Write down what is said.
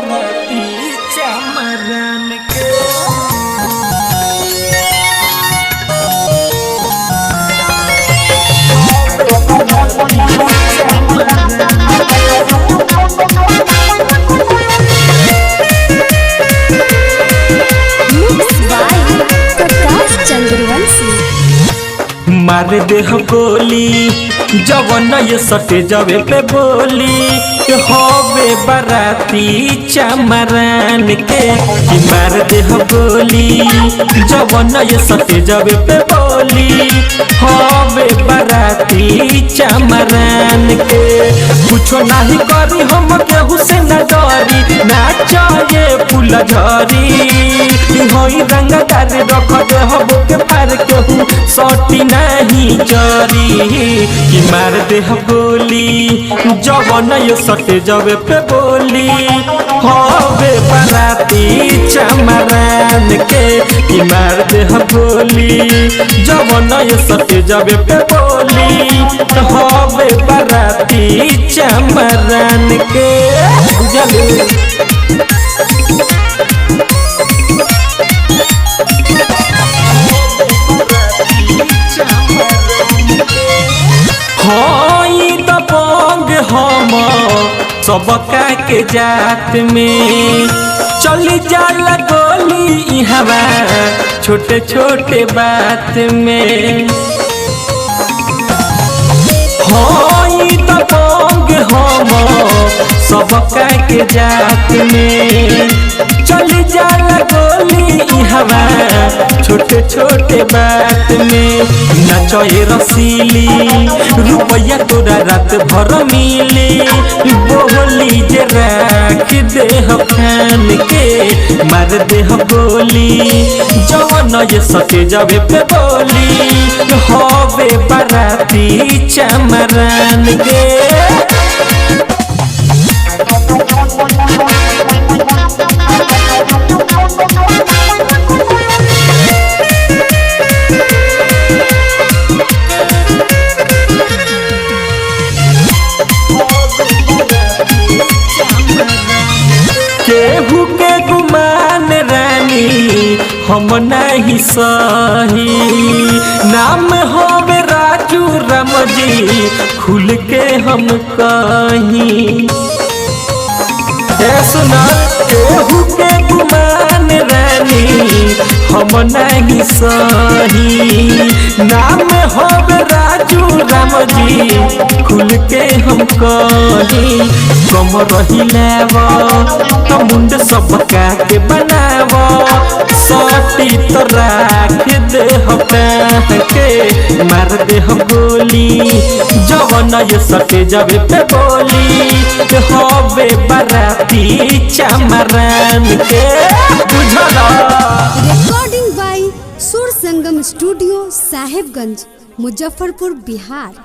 बराती चमरन के मार दे गोली जवन ये सटे जवे पे बोली होवे बराती चमरन के मार दे गोली जवन ये सटे जवे पे बोली होवे बराती चमरन के कुछो नहीं करी हम केहू से न डरी नाचे फूल झरी होई रंगदार रख दे हबो के पार केहू सटी नहीं चरी कि मार दे गोली जवन ये सटे जवे पे बोली होवे बराती चमरन के कि मार दे गोली जवन ये सटे जवे पे बोली होवे बराती चमरन के बुझलू हम सबका के जात में चली जाला गोली हवा छोटे छोटे बात में हम सबका के जात में चली जाला गोली हवा छोटे छोटे बात में नचए रसीली रुपया तोरा रात भर मिली बोली जे राख दे खान के मार दे गोली जवन ये सटे जवे पे बोली होवे बराती चमरन के केहू के गुमान रानी हम नहीं सही नाम होवे राजू राम जी खुल के हम कहीं सुना केहू के गुमान रानी हम नहीं सही नाम होवे राजू राम जी खुल के हम कहीं कम रही लेव तो मुंड सबका के बनाव सटी तो राख दे के मार दे गोली जवन ये सटे जवे पे बोली होवे बराती चमरन के बुझला। रिकॉर्डिंग बाय सुर संगम स्टूडियो साहेबगंज मुजफ्फरपुर बिहार।